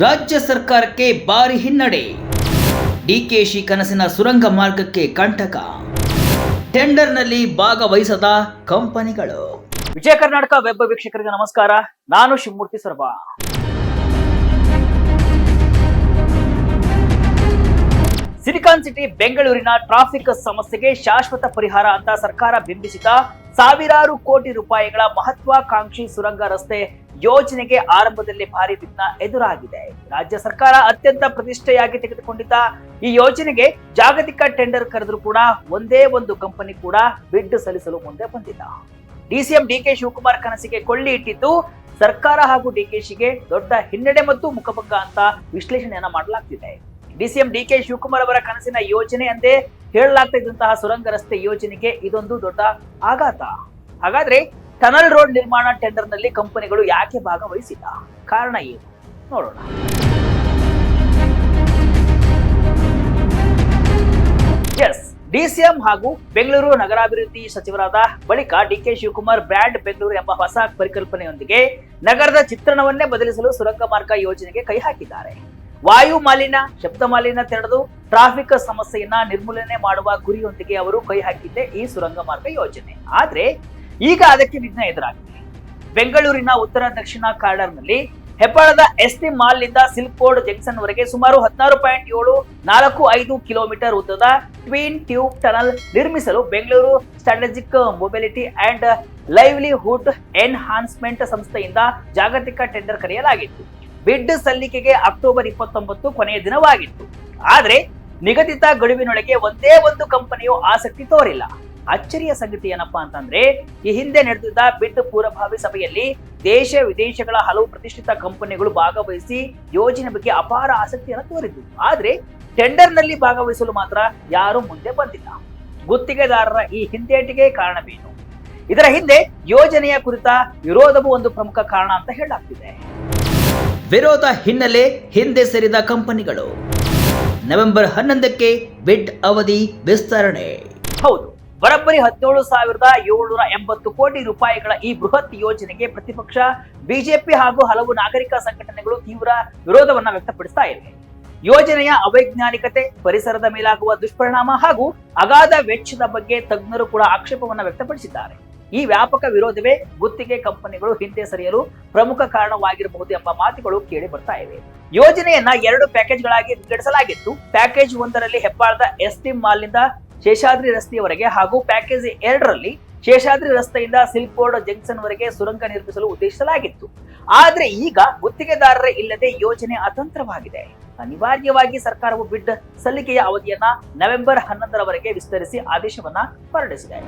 ರಾಜ್ಯ ಸರ್ಕಾರಕ್ಕೆ ಭಾರಿ ಹಿನ್ನಡೆ. ಡಿಕೆಶಿ ಕನಸಿನ ಸುರಂಗ ಮಾರ್ಗಕ್ಕೆ ಕಂಟಕ. ಟೆಂಡರ್ನಲ್ಲಿ ಭಾಗವಹಿಸದ ಕಂಪನಿಗಳು. ವಿಜಯ ಕರ್ನಾಟಕ ವೆಬ್ ವೀಕ್ಷಕರಿಗೆ ನಮಸ್ಕಾರ. ನಾನು ಶಿವಮೂರ್ತಿ ಸರ್ವಾ. ಸಿಲಿಕಾನ್ ಸಿಟಿ ಬೆಂಗಳೂರಿನ ಟ್ರಾಫಿಕ್ ಸಮಸ್ಯೆಗೆ ಶಾಶ್ವತ ಪರಿಹಾರ ಅಂತ ಸರ್ಕಾರ ಬಿಂಬಿಸಿದ ಸಾವಿರಾರು ಕೋಟಿ ರೂಪಾಯಿಗಳ ಮಹತ್ವಾಕಾಂಕ್ಷಿ ಸುರಂಗ ರಸ್ತೆ ಯೋಜನೆಗೆ ಆರಂಭದಲ್ಲಿ ಭಾರಿ ವಿಘ್ನ ಎದುರಾಗಿದೆ. ರಾಜ್ಯ ಸರ್ಕಾರ ಅತ್ಯಂತ ಪ್ರತಿಷ್ಠೆಯಾಗಿ ತೆಗೆದುಕೊಂಡಿದ್ದ ಈ ಯೋಜನೆಗೆ ಜಾಗತಿಕ ಟೆಂಡರ್ ಕರೆದರೂ ಕೂಡ ಒಂದೇ ಒಂದು ಕಂಪನಿ ಕೂಡ ಬಿಡ್ ಸಲ್ಲಿಸಲು ಮುಂದೆ ಬಂದಿಲ್ಲ. ಡಿಸಿಎಂ ಡಿಕೆ ಶಿವಕುಮಾರ್ ಕನಸಿಗೆ ಕೊಳ್ಳಿ ಇಟ್ಟಿದ್ದು ಸರ್ಕಾರ ಹಾಗೂ ಡಿಕೆಶಿಗೆ ದೊಡ್ಡ ಹಿನ್ನಡೆ ಮತ್ತು ಮುಖಭಂಗ ಅಂತ ವಿಶ್ಲೇಷಣೆಯನ್ನ ಮಾಡಲಾಗ್ತಿದೆ. ಡಿಸಿಎಂ ಡಿಕೆ ಶಿವಕುಮಾರ್ ಅವರ ಕನಸಿನ ಯೋಜನೆ ಎಂದೇ ಹೇಳಲಾಗ್ತಾ ಇದ್ದಂತಹ ಸುರಂಗ ರಸ್ತೆ ಯೋಜನೆಗೆ ಇದೊಂದು ದೊಡ್ಡ ಆಘಾತ. ಹಾಗಾದ್ರೆ ಟನಲ್ ರೋಡ್ ನಿರ್ಮಾಣ ಟೆಂಡರ್ ನಲ್ಲಿ ಕಂಪನಿಗಳು ಯಾಕೆ ಭಾಗವಹಿಸಿಲ್ಲ? ಕಾರಣ ಏನು ನೋಡೋಣ. ಎಸ್, ಡಿಸಿಎಂ ಹಾಗೂ ಬೆಂಗಳೂರು ನಗರಾಭಿವೃದ್ಧಿ ಸಚಿವರಾದ ಬಳಿಕ ಡಿಕೆ ಶಿವಕುಮಾರ್ ಬ್ರ್ಯಾಂಡ್ ಬೆಂಗಳೂರು ಎಂಬ ಹೊಸ ಪರಿಕಲ್ಪನೆಯೊಂದಿಗೆ ನಗರದ ಚಿತ್ರಣವನ್ನೇ ಬದಲಿಸಲು ಸುರಂಗ ಮಾರ್ಗ ಯೋಜನೆಗೆ ಕೈ ಹಾಕಿದ್ದಾರೆ. ವಾಯು ಮಾಲಿನ್ಯ, ಶಬ್ದ ಮಾಲಿನ್ಯ ತಡೆದು ಟ್ರಾಫಿಕ್ ಸಮಸ್ಯೆಯನ್ನ ನಿರ್ಮೂಲನೆ ಮಾಡುವ ಗುರಿಯೊಂದಿಗೆ ಅವರು ಕೈ ಹಾಕಿದ್ದೆ ಈ ಸುರಂಗ ಮಾರ್ಗ ಯೋಜನೆ. ಆದ್ರೆ ಈಗ ಅದಕ್ಕೆ ವಿಘ್ನ ಎದುರಾಗಿದೆ. ಬೆಂಗಳೂರಿನ ಉತ್ತರ ದಕ್ಷಿಣ ಕಾರಿಡಾರ್ನಲ್ಲಿ ಹೆಬ್ಬಾಳದ ಎಸ್ಟಿ ಮಾಲ್ ನಿಂದ ಸಿಲ್ಕ್ ಬೋರ್ಡ್ ಜಂಕ್ಷನ್ ವರೆಗೆ ಸುಮಾರು 16.745 ಕಿಲೋಮೀಟರ್ ಉದ್ದದ ಟ್ವಿನ್ ಟ್ಯೂಬ್ ಟನಲ್ ನಿರ್ಮಿಸಲು Bengaluru strategic mobility and livelihood enhancement ಸಂಸ್ಥೆಯಿಂದ ಜಾಗತಿಕ ಟೆಂಡರ್ ಕರೆಯಲಾಗಿತ್ತು. ಬಿಡ್ ಸಲ್ಲಿಕೆಗೆ ಅಕ್ಟೋಬರ್ 29 ಕೊನೆಯ ದಿನವಾಗಿತ್ತು. ಆದ್ರೆ ನಿಗದಿತ ಗಡುವಿನೊಳಗೆ ಒಂದೇ ಒಂದು ಕಂಪನಿಯು ಆಸಕ್ತಿ ತೋರಿಲ್ಲ. ಅಚ್ಚರಿಯ ಸಂಗತಿ ಏನಪ್ಪಾ ಅಂತಂದ್ರೆ, ಈ ಹಿಂದೆ ನಡೆದಿದ್ದ ಬಿಡ್ ಪೂರ್ವಭಾವಿ ಸಭೆಯಲ್ಲಿ ದೇಶ ವಿದೇಶಗಳ ಹಲವು ಪ್ರತಿಷ್ಠಿತ ಕಂಪನಿಗಳು ಭಾಗವಹಿಸಿ ಯೋಜನೆ ಬಗ್ಗೆ ಅಪಾರ ಆಸಕ್ತಿಯನ್ನು ತೋರಿದ್ದು. ಆದ್ರೆ ಟೆಂಡರ್ ನಲ್ಲಿ ಭಾಗವಹಿಸಲು ಮಾತ್ರ ಯಾರು ಮುಂದೆ ಬಂದಿಲ್ಲ. ಗುತ್ತಿಗೆದಾರರ ಈ ಹಿಂದೇಟಿಗೆ ಕಾರಣವೇನು? ಇದರ ಹಿಂದೆ ಯೋಜನೆಯ ಕುರಿತ ವಿರೋಧವು ಒಂದು ಪ್ರಮುಖ ಕಾರಣ ಅಂತ ಹೇಳಲಾಗ್ತಿದೆ. ವಿರೋಧ ಹಿನ್ನೆಲೆ ಹಿಂದೆ ಸರಿದ ಕಂಪನಿಗಳು. ನವೆಂಬರ್ 11ಕ್ಕೆ ಬಿಡ್ ಅವಧಿ ವಿಸ್ತರಣೆ. ಹೌದು, ಬರೋಬ್ಬರಿ 17,780 ಕೋಟಿ ರೂಪಾಯಿಗಳ ಈ ಬೃಹತ್ ಯೋಜನೆಗೆ ಪ್ರತಿಪಕ್ಷ ಬಿಜೆಪಿ ಹಾಗೂ ಹಲವು ನಾಗರಿಕ ಸಂಘಟನೆಗಳು ತೀವ್ರ ವಿರೋಧವನ್ನ ವ್ಯಕ್ತಪಡಿಸ್ತಾ ಇವೆ. ಯೋಜನೆಯ ಅವೈಜ್ಞಾನಿಕತೆ, ಪರಿಸರದ ಮೇಲಾಗುವ ದುಷ್ಪರಿಣಾಮ ಹಾಗೂ ಅಗಾಧ ವೆಚ್ಚದ ಬಗ್ಗೆ ತಜ್ಞರು ಕೂಡ ಆಕ್ಷೇಪವನ್ನ ವ್ಯಕ್ತಪಡಿಸಿದ್ದಾರೆ. ಈ ವ್ಯಾಪಕ ವಿರೋಧವೇ ಗುತ್ತಿಗೆ ಕಂಪನಿಗಳು ಹಿಂದೆ ಸರಿಯಲು ಪ್ರಮುಖ ಕಾರಣವಾಗಿರಬಹುದು ಎಂಬ ಮಾತುಗಳು ಕೇಳಿ ಬರ್ತಾ ಇವೆ. ಯೋಜನೆಯನ್ನ 2 ಪ್ಯಾಕೇಜ್ಗಳಾಗಿ ವಿಂಗಡಿಸಲಾಗಿತ್ತು. ಪ್ಯಾಕೇಜ್ 1ರಲ್ಲಿ ಹೆಬ್ಬಾಳದ ಎಸ್ಟಿ ಮಾಲ್ನಿಂದ ಶೇಷಾದ್ರಿ ರಸ್ತೆಯವರೆಗೆ ಹಾಗೂ ಪ್ಯಾಕೇಜ್ 2ರಲ್ಲಿ ಶೇಷಾದ್ರಿ ರಸ್ತೆಯಿಂದ ಸಿಲ್ಕ್ ಬೋರ್ಡ್ ಜಂಕ್ಷನ್ ವರೆಗೆ ಸುರಂಗ ನಿರ್ಮಿಸಲು ಉದ್ದೇಶಿಸಲಾಗಿತ್ತು. ಆದ್ರೆ ಈಗ ಗುತ್ತಿಗೆದಾರರೇ ಇಲ್ಲದೆ ಯೋಜನೆ ಅತಂತ್ರವಾಗಿದೆ. ಅನಿವಾರ್ಯವಾಗಿ ಸರ್ಕಾರವು ಬಿಡ್ ಸಲ್ಲಿಕೆಯ ಅವಧಿಯನ್ನ ನವೆಂಬರ್ 11ರವರೆಗೆ ವಿಸ್ತರಿಸಿ ಆದೇಶವನ್ನ ಹೊರಡಿಸಿದೆ.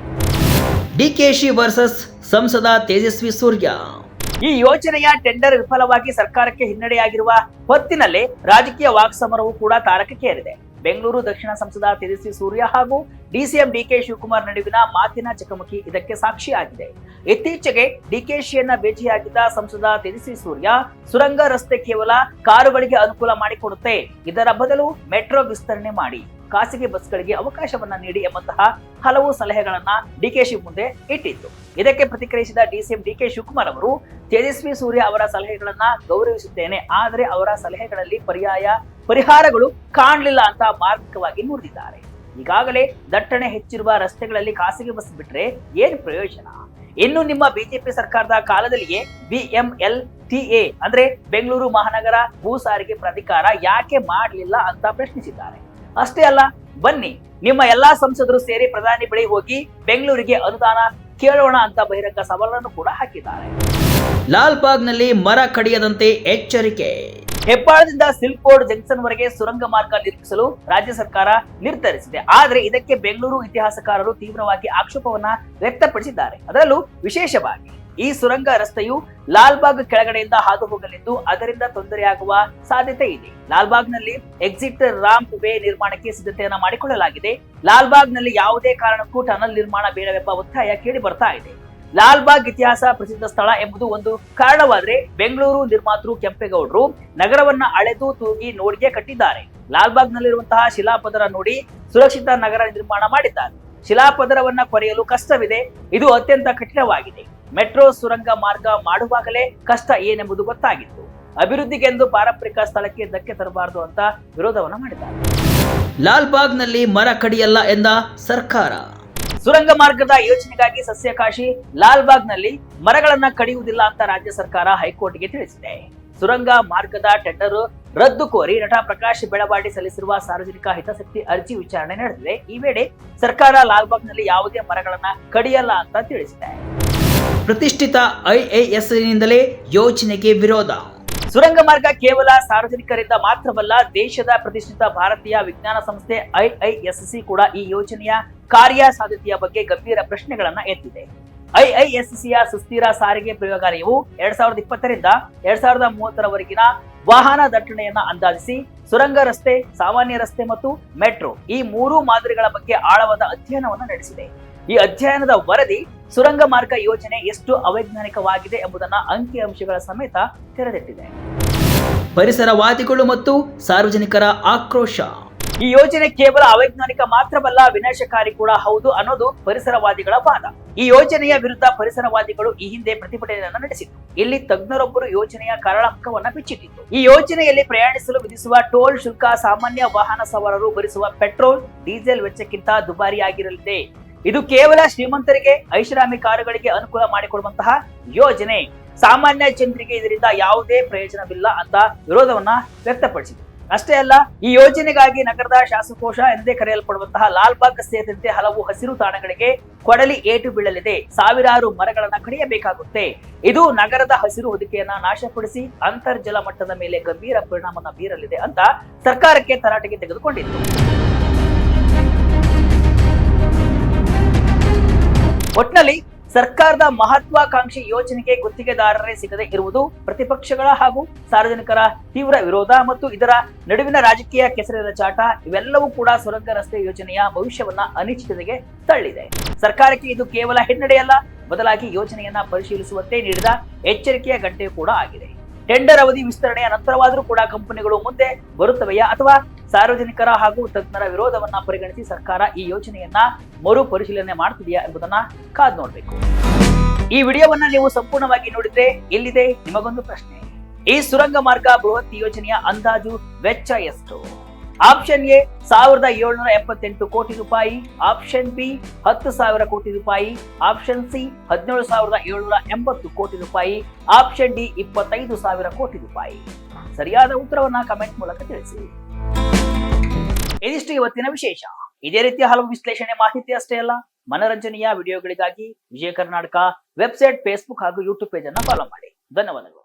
ಡಿಕೆಶಿ ವರ್ಸಸ್ ಸಂಸದ ತೇಜಸ್ವಿ ಸೂರ್ಯ. ಈ ಯೋಜನೆಯ ಟೆಂಡರ್ ವಿಫಲವಾಗಿ ಸರ್ಕಾರಕ್ಕೆ ಹಿನ್ನಡೆಯಾಗಿರುವ ಹೊತ್ತಿನಲ್ಲೇ ರಾಜಕೀಯ ವಾಕ್ಸಮರವು ಕೂಡ ತಾರಕಕ್ಕೇರಿದೆ. ಬೆಂಗಳೂರು ದಕ್ಷಿಣ ಸಂಸದ ತೇಜಸ್ವಿ ಸೂರ್ಯ ಹಾಗೂ ಡಿಸಿಎಂ ಡಿಕೆ ಶಿವಕುಮಾರ್ ನಡುವಿನ ಮಾತಿನ ಚಕಮಕಿ ಇದಕ್ಕೆ ಸಾಕ್ಷಿಯಾಗಿದೆ. ಇತ್ತೀಚೆಗೆ ಡಿಕೆಶಿಯನ್ನ ಭೇಟಿಯಾಗಿದ್ದ ಸಂಸದ ತೇಜಸ್ವಿ ಸೂರ್ಯ, ಸುರಂಗ ರಸ್ತೆ ಕೇವಲ ಕಾರುಗಳಿಗೆ ಅನುಕೂಲ ಮಾಡಿಕೊಡುತ್ತೆ, ಇದರ ಬದಲು ಮೆಟ್ರೋ ವಿಸ್ತರಣೆ ಮಾಡಿ, ಖಾಸಗಿ ಬಸ್ಗಳಿಗೆ ಅವಕಾಶವನ್ನ ನೀಡಿ ಎಂಬಂತಹ ಹಲವು ಸಲಹೆಗಳನ್ನ ಡಿಕೆಶಿ ಮುಂದೆ ಇಟ್ಟಿತ್ತು. ಇದಕ್ಕೆ ಪ್ರತಿಕ್ರಿಯಿಸಿದ ಡಿಸಿಎಂ ಡಿಕೆ ಶಿವಕುಮಾರ್ ಅವರು, ತೇಜಸ್ವಿ ಸೂರ್ಯ ಅವರ ಸಲಹೆಗಳನ್ನ ಗೌರವಿಸುತ್ತೇನೆ, ಆದರೆ ಅವರ ಸಲಹೆಗಳಲ್ಲಿ ಪರಿಹಾರಗಳು ಕಾಣಲಿಲ್ಲ ಅಂತ ಮಾರ್ಮಿಕವಾಗಿ ನುಡಿದಿದ್ದಾರೆ. ಈಗಾಗಲೇ ದಟ್ಟಣೆ ಹೆಚ್ಚಿರುವ ರಸ್ತೆಗಳಲ್ಲಿ ಖಾಸಗಿ ಬಸ್ ಬಿಟ್ರೆ ಏನ್ ಪ್ರಯೋಜನ? ಇನ್ನು ನಿಮ್ಮ ಬಿಜೆಪಿ ಸರ್ಕಾರದ ಕಾಲದಲ್ಲಿಯೇ BMLTA ಅಂದ್ರೆ ಬೆಂಗಳೂರು ಮಹಾನಗರ ಭೂ ಸಾರಿಗೆ ಪ್ರಾಧಿಕಾರ ಯಾಕೆ ಮಾಡಲಿಲ್ಲ ಅಂತ ಪ್ರಶ್ನಿಸಿದ್ದಾರೆ. ಅಷ್ಟೇ ಅಲ್ಲ, ಬನ್ನಿ ನಿಮ್ಮ ಎಲ್ಲಾ ಸಂಸದರು ಸೇರಿ ಪ್ರಧಾನಿ ಬಳಿ ಹೋಗಿ ಬೆಂಗಳೂರಿಗೆ ಅನುದಾನ ಕೇಳೋಣ ಅಂತ ಬಹಿರಂಗ ಸವಾಲನ್ನು ಕೂಡ ಹಾಕಿದ್ದಾರೆ. ಲಾಲ್ಬಾಗ್ನಲ್ಲಿ ಮರ ಕಡಿಯದಂತೆ ಎಚ್ಚರಿಕೆ. ಹೆಬ್ಬಾಳದಿಂದ ಸಿಲ್ಕ್ ಬೋರ್ಡ್ ಜಂಕ್ಷನ್ ವರೆಗೆ ಸುರಂಗ ಮಾರ್ಗ ನಿರ್ಮಿಸಲು ರಾಜ್ಯ ಸರ್ಕಾರ ನಿರ್ಧರಿಸಿದೆ. ಆದರೆ ಇದಕ್ಕೆ ಬೆಂಗಳೂರು ಇತಿಹಾಸಕಾರರು ತೀವ್ರವಾಗಿ ಆಕ್ಷೇಪವನ್ನ ವ್ಯಕ್ತಪಡಿಸಿದ್ದಾರೆ. ಅದರಲ್ಲೂ ವಿಶೇಷವಾಗಿ ಈ ಸುರಂಗ ರಸ್ತೆಯು ಲಾಲ್ಬಾಗ್ ಕೆಳಗಡೆಯಿಂದ ಹಾದು ಹೋಗಲಿದ್ದು ಅದರಿಂದ ತೊಂದರೆಯಾಗುವ ಸಾಧ್ಯತೆ ಇದೆ. ಲಾಲ್ಬಾಗ್ನಲ್ಲಿ ಎಕ್ಸಿಟ್ ರಾಂಪ್ ವೇ ನಿರ್ಮಾಣಕ್ಕೆ ಸಿದ್ಧತೆಯನ್ನ ಮಾಡಿಕೊಳ್ಳಲಾಗಿದೆ. ಲಾಲ್ಬಾಗ್ನಲ್ಲಿ ಯಾವುದೇ ಕಾರಣಕ್ಕೂ ಟನಲ್ ನಿರ್ಮಾಣ ಬೇಡವೆಂಬ ಒತ್ತಾಯ ಕೇಳಿ ಬರ್ತಾ ಇದೆ. ಲಾಲ್ಬಾಗ್ ಇತಿಹಾಸ ಪ್ರಸಿದ್ಧ ಸ್ಥಳ ಎಂಬುದು ಒಂದು ಕಾರಣವಾದ್ರೆ, ಬೆಂಗಳೂರು ನಿರ್ಮಾತೃ ಕೆಂಪೇಗೌಡರು ನಗರವನ್ನ ಅಳೆದು ತೂಗಿ ನೋಡಿಗೆ ಕಟ್ಟಿದ್ದಾರೆ. ಲಾಲ್ಬಾಗ್ ನಲ್ಲಿರುವಂತಹ ಶಿಲಾಪದರ ನೋಡಿ ಸುರಕ್ಷಿತ ನಗರ ನಿರ್ಮಾಣ ಮಾಡಿದ್ದಾರೆ. ಶಿಲಾಪದರವನ್ನ ಕೊರೆಯಲು ಕಷ್ಟವಿದೆ, ಇದು ಅತ್ಯಂತ ಕಠಿಣವಾಗಿದೆ. ಮೆಟ್ರೋ ಸುರಂಗ ಮಾರ್ಗ ಮಾಡುವಾಗಲೇ ಕಷ್ಟ ಏನೆಂಬುದು ಗೊತ್ತಾಗಿತ್ತು. ಅಭಿವೃದ್ಧಿಗೆಂದು ಪಾರಂಪರಿಕ ಸ್ಥಳಕ್ಕೆ ಧಕ್ಕೆ ತರಬಾರದು ಅಂತ ವಿರೋಧವನ್ನ ಮಾಡಿದ್ದಾರೆ. ಲಾಲ್ಬಾಗ್ನಲ್ಲಿ ಮರ ಕಡಿಯಲ್ಲ ಎಂದ ಸರ್ಕಾರ. ಸುರಂಗ ಮಾರ್ಗದ ಯೋಜನೆಗಾಗಿ ಸಸ್ಯಕಾಶಿ ಲಾಲ್ಬಾಗ್ನಲ್ಲಿ ಮರಗಳನ್ನ ಕಡಿಯುವುದಿಲ್ಲ ಅಂತ ರಾಜ್ಯ ಸರ್ಕಾರ ಹೈಕೋರ್ಟ್ಗೆ ತಿಳಿಸಿದೆ. ಸುರಂಗ ಮಾರ್ಗದ ಟೆಂಡರ್ ರದ್ದು ಕೋರಿ ನಟ ಪ್ರಕಾಶ್ ಬೆಳವಾಡಿ ಸಲ್ಲಿಸಿರುವ ಸಾರ್ವಜನಿಕ ಹಿತಾಸಕ್ತಿ ಅರ್ಜಿ ವಿಚಾರಣೆ ನಡೆದಿದೆ. ಈ ವೇಳೆ ಸರ್ಕಾರ ಲಾಲ್ಬಾಗ್ನಲ್ಲಿ ಯಾವುದೇ ಮರಗಳನ್ನ ಕಡಿಯಲ್ಲ ಅಂತ ತಿಳಿಸಿದೆ. ಪ್ರತಿಷ್ಠಿತ ಐಎಎಸ್ನಿಂದಲೇ ಯೋಜನೆಗೆ ವಿರೋಧ. ಸುರಂಗ ಮಾರ್ಗ ಕೇವಲ ಸಾರ್ವಜನಿಕರಿಂದ ಮಾತ್ರವಲ್ಲ, ದೇಶದ ಪ್ರತಿಷ್ಠಿತ ಭಾರತೀಯ ವಿಜ್ಞಾನ ಸಂಸ್ಥೆ ಐಐಎಸ್ಸಿ ಕೂಡ ಈ ಯೋಜನೆಯ ಕಾರ್ಯಸಾಧ್ಯತೆಯ ಬಗ್ಗೆ ಗಂಭೀರ ಪ್ರಶ್ನೆಗಳನ್ನ ಎತ್ತಿದೆ. ಐಐಎಸ್ಸಿಯ ಸುಸ್ಥಿರ ಸಾರಿಗೆ ಪ್ರಯೋಗಾಲಯವು 2020ರಿಂದ 2030ರವರೆಗಿನ ವಾಹನ ದಟ್ಟಣೆಯನ್ನ ಅಂದಾಜಿಸಿ ಸುರಂಗ ರಸ್ತೆ, ಸಾಮಾನ್ಯ ರಸ್ತೆ ಮತ್ತು ಮೆಟ್ರೋ ಈ ಮೂರು ಮಾದರಿಗಳ ಬಗ್ಗೆ ಆಳವಾದ ಅಧ್ಯಯನವನ್ನು ನಡೆಸಿದೆ. ಈ ಅಧ್ಯಯನದ ವರದಿ ಸುರಂಗ ಮಾರ್ಗ ಯೋಜನೆ ಎಷ್ಟು ಅವೈಜ್ಞಾನಿಕವಾಗಿದೆ ಎಂಬುದನ್ನ ಅಂಕಿಅಂಶಗಳ ಸಮೇತ ತೆರೆದಿಟ್ಟಿದೆ. ಪರಿಸರವಾದಿಗಳು ಮತ್ತು ಸಾರ್ವಜನಿಕರ ಆಕ್ರೋಶ. ಈ ಯೋಜನೆ ಕೇವಲ ಅವೈಜ್ಞಾನಿಕ ಮಾತ್ರವಲ್ಲ, ವಿನಾಶಕಾರಿ ಕೂಡ ಹೌದು ಅನ್ನೋದು ಪರಿಸರವಾದಿಗಳ ವಾದ. ಈ ಯೋಜನೆಯ ವಿರುದ್ಧ ಪರಿಸರವಾದಿಗಳು ಈ ಹಿಂದೆ ಪ್ರತಿಭಟನೆಯನ್ನು ನಡೆಸಿತ್ತು. ಇಲ್ಲಿ ತಜ್ಞರೊಬ್ಬರು ಯೋಜನೆಯ ಕರಾಳಂಕವನ್ನ ಬಿಚ್ಚಿಟ್ಟಿತ್ತು. ಈ ಯೋಜನೆಯಲ್ಲಿ ಪ್ರಯಾಣಿಸಲು ವಿಧಿಸುವ ಟೋಲ್ ಶುಲ್ಕ ಸಾಮಾನ್ಯ ವಾಹನ ಸವಾರರು ಭರಿಸುವ ಪೆಟ್ರೋಲ್, ಡೀಸೆಲ್ ವೆಚ್ಚಕ್ಕಿಂತ ದುಬಾರಿಯಾಗಿರಲಿದೆ. ಇದು ಕೇವಲ ಶ್ರೀಮಂತರಿಗೆ, ಐಷಾರಾಮಿ ಕಾರುಗಳಿಗೆ ಅನುಕೂಲ ಮಾಡಿಕೊಡುವಂತಹ ಯೋಜನೆ. ಸಾಮಾನ್ಯ ಜನರಿಗೆ ಇದರಿಂದ ಯಾವುದೇ ಪ್ರಯೋಜನವಿಲ್ಲ ಅಂತ ವಿರೋಧವನ್ನ ವ್ಯಕ್ತಪಡಿಸಿದೆ. ಅಷ್ಟೇ ಅಲ್ಲ, ಈ ಯೋಜನೆಗಾಗಿ ನಗರದ ಶಾಸಕೋಶ ಎಂದೇ ಕರೆಯಲ್ಪಡುವಂತಹ ಲಾಲ್ಬಾಗ್ ಸೇರಿದಂತೆ ಹಲವು ಹಸಿರು ತಾಣಗಳಿಗೆ ಕೊಡಲಿ ಏಟು ಬೀಳಲಿದೆ. ಸಾವಿರಾರು ಮರಗಳನ್ನ ಕಡಿಯಬೇಕಾಗುತ್ತೆ. ಇದು ನಗರದ ಹಸಿರು ಹೊದಿಕೆಯನ್ನ ನಾಶಪಡಿಸಿ ಅಂತರ್ಜಲ ಮಟ್ಟದ ಮೇಲೆ ಗಂಭೀರ ಪರಿಣಾಮವನ್ನು ಬೀರಲಿದೆ ಅಂತ ಸರ್ಕಾರಕ್ಕೆ ತರಾಟೆಗೆ ತೆಗೆದುಕೊಂಡಿತ್ತು. ಒಟ್ನಲ್ಲಿ ಸರ್ಕಾರದ ಮಹತ್ವಾಕಾಂಕ್ಷಿ ಯೋಜನೆಗೆ ಗುತ್ತಿಗೆದಾರರೇ ಸಿಗದೆ ಇರುವುದು ಪ್ರತಿಪಕ್ಷಗಳ ಹಾಗೂ ಸಾರ್ವಜನಿಕರ ತೀವ್ರ ವಿರೋಧ ಮತ್ತು ಇದರ ನಡುವಿನ ರಾಜಕೀಯ ಕೆಸರಿನ ಚಾಟ ಇವೆಲ್ಲವೂ ಕೂಡ ಸುರಂಗ ರಸ್ತೆ ಯೋಜನೆಯ ಭವಿಷ್ಯವನ್ನ ಅನಿಶ್ಚಿತತೆಗೆ ತಳ್ಳಿದೆ. ಸರ್ಕಾರಕ್ಕೆ ಇದು ಕೇವಲ ಹಿನ್ನಡೆಯಲ್ಲ, ಬದಲಾಗಿ ಯೋಜನೆಯನ್ನ ಪರಿಶೀಲಿಸುವಂತೆ ನೀಡಿದ ಎಚ್ಚರಿಕೆಯ ಗಂಟೆ ಕೂಡ ಆಗಿದೆ. ಟೆಂಡರ್ ಅವಧಿ ವಿಸ್ತರಣೆಯ ನಂತರವಾದರೂ ಕೂಡ ಕಂಪನಿಗಳು ಮುಂದೆ ಬರುತ್ತವೆಯಾ ಅಥವಾ ಸಾರ್ವಜನಿಕರ ಹಾಗೂ ತಜ್ಞರ ವಿರೋಧವನ್ನ ಪರಿಗಣಿಸಿ ಸರ್ಕಾರ ಈ ಯೋಜನೆಯನ್ನ ಮರು ಪರಿಶೀಲನೆ ಮಾಡ್ತಿದೆಯಾ ಎಂಬುದನ್ನ ಕಾದು ನೋಡಬೇಕು. ಈ ವಿಡಿಯೋವನ್ನ ನೀವು ಸಂಪೂರ್ಣವಾಗಿ ನೋಡಿದ್ರೆ ಇಲ್ಲಿದೆ ನಿಮಗೊಂದು ಪ್ರಶ್ನೆ. ಈ ಸುರಂಗ ಮಾರ್ಗ ಬೃಹತ್ ಯೋಜನೆಯ ಅಂದಾಜು ವೆಚ್ಚ ಎಷ್ಟು? ಆಪ್ಷನ್ ಎ 1778 ಕೋಟಿ ರೂಪಾಯಿ, ಆಪ್ಷನ್ ಬಿ 10,000 ಕೋಟಿ ರೂಪಾಯಿ, ಆಪ್ಷನ್ ಸಿ 17,780 ಕೋಟಿ ರೂಪಾಯಿ, ಆಪ್ಷನ್ ಡಿ 25,000 ಕೋಟಿ ರೂಪಾಯಿ. ಸರಿಯಾದ ಉತ್ತರವನ್ನ ಕಮೆಂಟ್ ಮೂಲಕ ತಿಳಿಸಿ. ಇದಿಷ್ಟು ಇವತ್ತಿನ ವಿಶೇಷ. ಇದೇ ರೀತಿಯ ಹಲವು ವಿಶ್ಲೇಷಣೆ ಮಾಹಿತಿ ಅಷ್ಟೇ ಅಲ್ಲ, ಮನರಂಜನೆಯ ವಿಡಿಯೋಗಳಿಗಾಗಿ ವಿಜಯ ಕರ್ನಾಟಕ ವೆಬ್ಸೈಟ್, ಫೇಸ್ಬುಕ್ ಹಾಗೂ ಯೂಟ್ಯೂಬ್ ಪೇಜ್ ಅನ್ನು ಫಾಲೋ ಮಾಡಿ. ಧನ್ಯವಾದಗಳು.